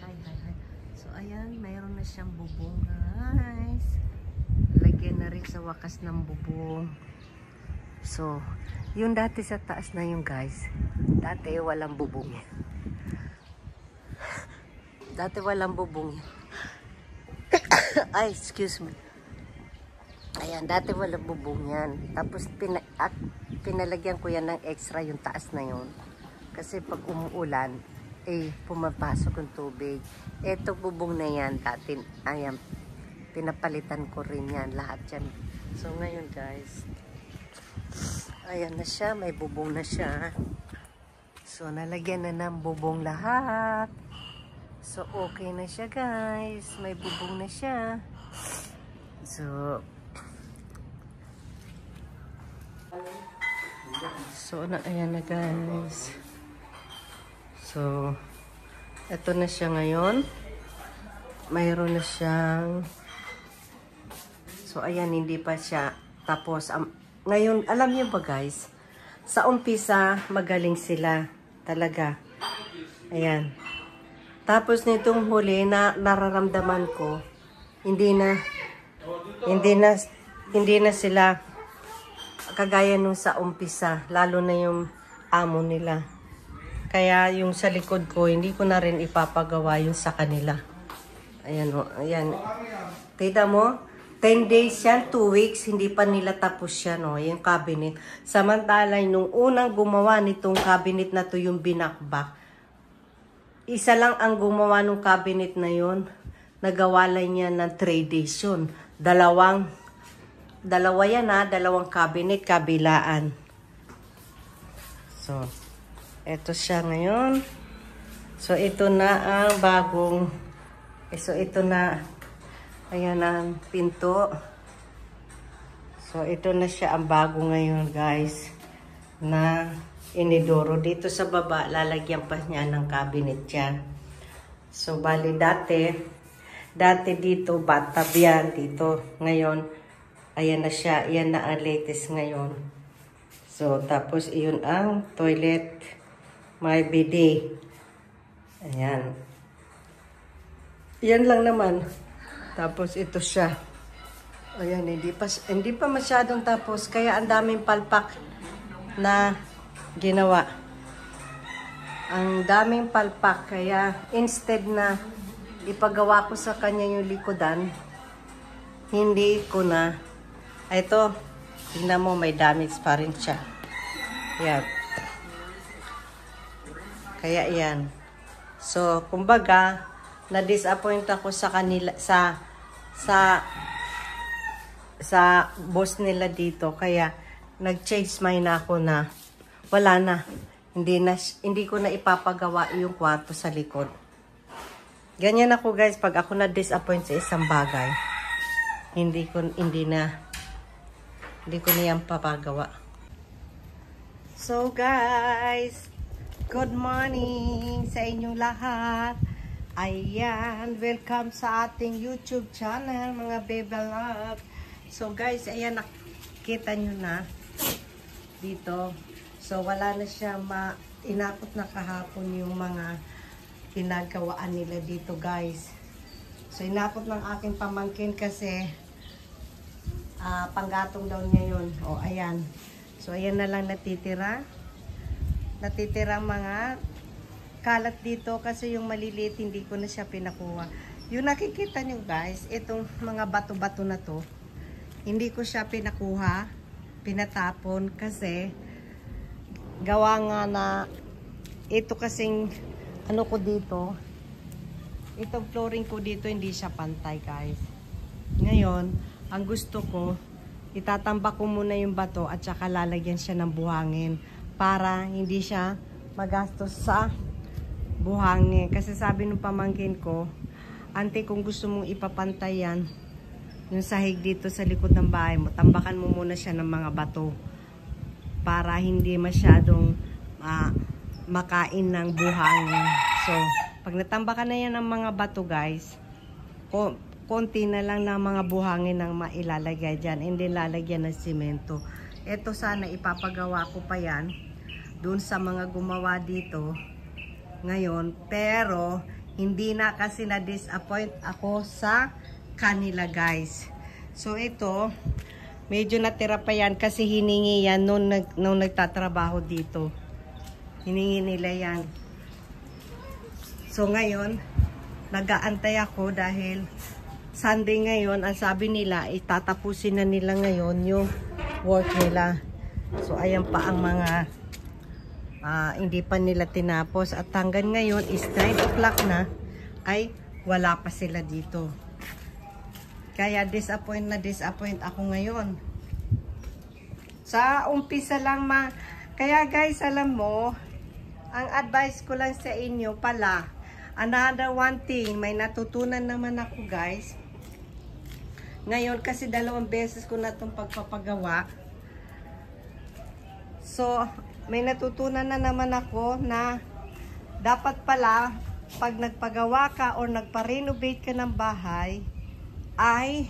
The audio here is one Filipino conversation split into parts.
Hi. So, ayan, mayroon na siyang bubong, guys. Lagyan na rin sa wakas ng bubong. So, yung dati sa taas na yung guys. Dati walang bubong. Dati walang bubong. Ay, excuse me. Ayan, dati walang bubong yan. Tapos, pinalagyan ko yan ng extra yung taas na yun. Kasi pag umuulan, pumapasok yung tubig. Eto bubong na yan, dati, ayan, pinapalitan ko rin yan, lahat yan. So, ngayon guys, ayan na siya, may bubong na siya. So, nalagyan na ng bubong lahat. So, okay na siya guys. May bubong na siya. So, ayan na guys. So, ito na siya ngayon. Mayroon na siyang, so, ayan, hindi pa siya tapos. Ngayon, alam niyo ba guys, sa umpisa, magaling sila. Talaga. Ayan. Tapos nitong huli na nararamdaman ko, hindi na sila kagaya nung sa umpisa, lalo na yung amo nila. Kaya yung sa likod ko, hindi ko na rin ipapagawa yung sa kanila. Ayan o, ayan. Kita mo? 10 days yan, 2 weeks, hindi pa nila tapos yan, no, yung cabinet. Samantala, nung unang gumawa nitong cabinet na to, yung binakbak, isa lang ang gumawa ng cabinet na yun. Nagawa lang niya ng 3 days yun. Dalawa yan ha, dalawang cabinet, kabilaan. So, eto siya ngayon. So, ito na ang bagong, so, ito na, ayan ang pinto. So, ito na siya ang bago ngayon, guys, na inidoro. Dito sa baba, lalagyan pa niya ng cabinet yan. So, bali dati dito, bathtub yan, dito. Ngayon, ayan na siya. Ayan na ang latest ngayon. So, tapos, iyon ang toilet. May bidet. Ayan. Yan lang naman. Tapos ito siya. Ayan, hindi pa masyadong tapos. Kaya ang daming palpak na ginawa. Ang daming palpak. Kaya instead na ipagawa ko sa kanya yung likodan, hindi ko na. Ito, tingnan mo, may damage pa rin siya. Ayan. Kaya yan. So, kumbaga, na-disappoint ako sa kanila, sa boss nila dito. Kaya, nag-change mind ako na, wala na. Hindi ko na ipapagawa yung kwarto sa likod. Ganyan ako guys, pag ako na-disappoint sa isang bagay, hindi ko na yan papagawa. So guys, good morning sa inyong lahat. Ayan, welcome sa ating YouTube channel, mga Bebe Love. So guys, ayan, nakita nyo na dito. So wala na siya, inakot na kahapon yung mga pinagawaan nila dito guys. So inakot ng aking pamangkin kasi panggatong daw niya yun. O ayan. So ayan na lang natitira. Natitira mga kalat dito kasi yung maliliit hindi ko na siya pinakuha. Yung nakikita nyo guys, itong mga bato-bato na to, hindi ko siya pinakuha, pinatapon kasi gawa nga na ito kasing ano ko dito, itong flooring ko dito hindi siya pantay guys. Ngayon, ang gusto ko, itatambak ko muna yung bato at saka lalagyan siya ng buhangin para hindi siya magastos sa buhangin. Kasi sabi ng pamangkin ko, ante, kung gusto mong ipapantay yan, yung sahig dito sa likod ng bahay mo, tambakan mo muna siya ng mga bato para hindi masyadong makain ng buhangin. So, pag natambakan na yan ng mga bato guys, konti na lang ng mga buhangin ang mailalagay dyan, hindi lalagyan ng simento. Ito sana ipapagawa ko pa yan dun sa mga gumawa dito ngayon, pero Hindi na kasi na-disappoint ako sa kanila guys. So ito, medyo natira pa yan kasi hiningi yan nung nagtatrabaho dito. Hiningi nila yan. So ngayon, nag-aantay ako dahil Sunday ngayon, ang sabi nila, itatapusin na nila ngayon yung work nila. So ayan pa ang mga hindi pa nila tinapos. At hanggang ngayon is 9 o'clock na, ay wala pa sila dito. Kaya disappoint ako ngayon. Sa umpisa lang kaya guys, alam mo, ang advice ko lang sa inyo pala, another one thing, may natutunan naman ako guys. Ngayon kasi 2 beses ko na itong pagpapagawa. So, may natutunan na naman ako na dapat pala pag nagpagawa ka o nagpa-renovate ka ng bahay, ay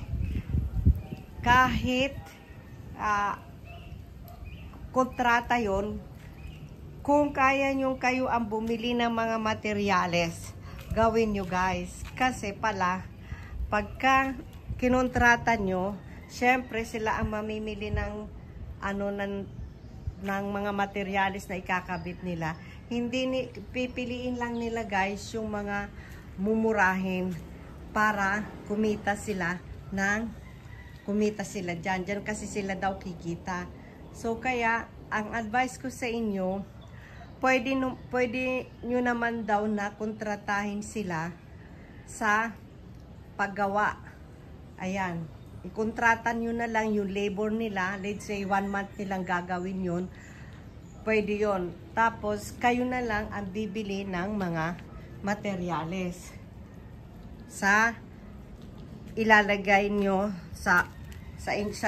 kahit kontrata yon, kung kaya nyo kayo ang bumili ng mga materyales, gawin nyo guys. Kasi pala, pagka kinontrata nyo, syempre sila ang mamimili ng ng mga materyales na ikakabit nila. Hindi pipiliin lang nila guys yung mga mumurahin para kumita sila dyan. Dyan kasi sila daw kikita. So kaya ang advice ko sa inyo, pwede nyo naman daw na kontratahin sila sa paggawa. Ayan. Ikontratan nyo na lang yung labor nila. Let's say 1 month nilang gagawin yun. Pwede yun. Tapos kayo na lang ang bibili ng mga materyales sa ilalagay nyo sa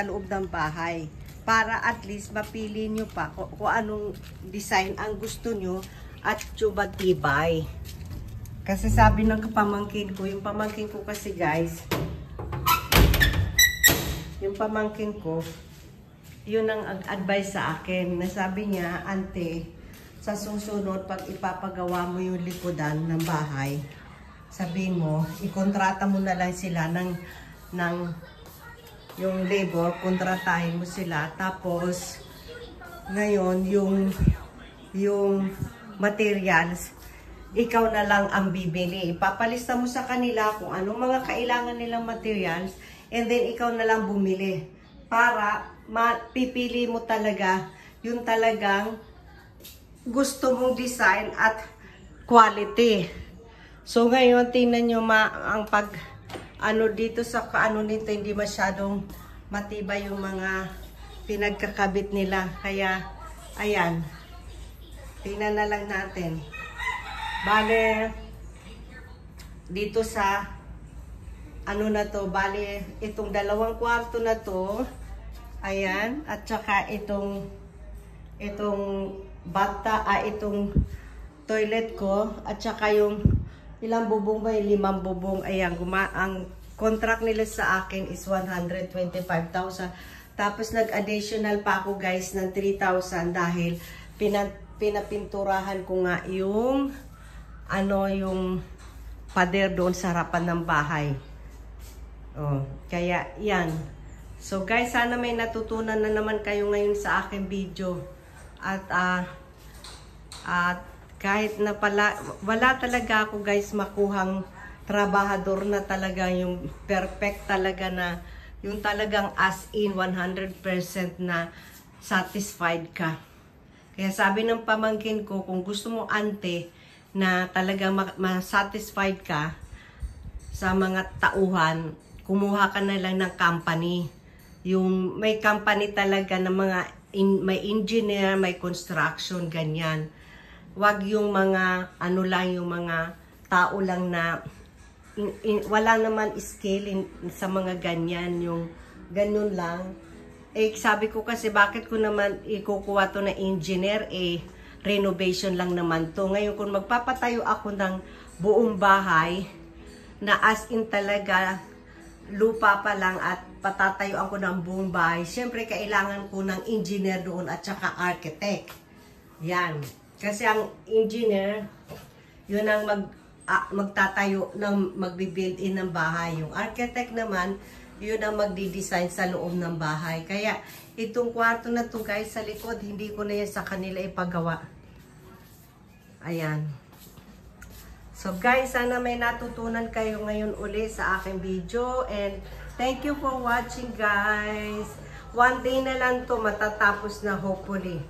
loob ng bahay. Para at least mapili nyo pa kung anong design ang gusto nyo at tibay. Kasi sabi ng pamangkin ko, yung pamangkin ko kasi guys, yung pamangkin ko, yun ang advice sa akin. Nasabi niya, ante, sa susunod, pag ipapagawa mo yung likodan ng bahay, sabihin mo, ikontrata mo na lang sila ng yung labor, kontratahin mo sila. Tapos, ngayon, yung materials, ikaw na lang ang bibili. Ipapalista mo sa kanila kung anong mga kailangan nilang materials, and then ikaw na lang bumili para mapipili mo talaga yung talagang gusto mong design at quality. So ngayon tingnan nyo ang dito sa nito, hindi masyadong matibay yung mga pinagkakabit nila. Kaya ayan, tingnan na lang natin. Bale dito sa na to, bali, itong 2 kwarto na to, ayan, at saka itong itong toilet ko, at saka yung ilang bubong ba, 5 bubong, ayan, ang contract nila sa akin is 125,000, tapos nag-additional pa ako guys ng 3,000 dahil pinapinturahan ko nga yung yung pader doon sa harapan ng bahay. Oh, kaya yan. So guys, sana may natutunan na naman kayo ngayon sa aking video. At kahit na pala, wala talaga ako guys makuhang trabahador na talaga yung perfect talaga na, yung talagang as in 100% na satisfied ka. Kaya sabi ng pamangkin ko, kung gusto mo ante na talaga ma-satisfied ka sa mga tauhan, kumuha ka na lang ng company. Yung may company talaga ng mga may engineer, may construction, ganyan. Wag yung mga lang, yung mga tao lang na wala naman skill sa mga ganyan, yung ganun lang. Sabi ko kasi bakit ko naman ikukuha to na engineer, renovation lang naman to. Ngayon kung magpapatayo ako ng buong bahay na as in talaga lupa pa lang at patatayuan ko ng buong bahay, syempre kailangan ko ng engineer doon at saka architect. Yan. Kasi ang engineer, yun ang magtatayo ng magbi-build in ng bahay. Yung architect naman, yun ang magdi-design sa loob ng bahay. Kaya itong kwarto na to guys sa likod, hindi ko na yan sa kanila ipagawa. Ayan. So guys, sana may natutunan kayo ngayon uli sa aking video. And thank you for watching guys. One day na lang to matatapos na hopefully.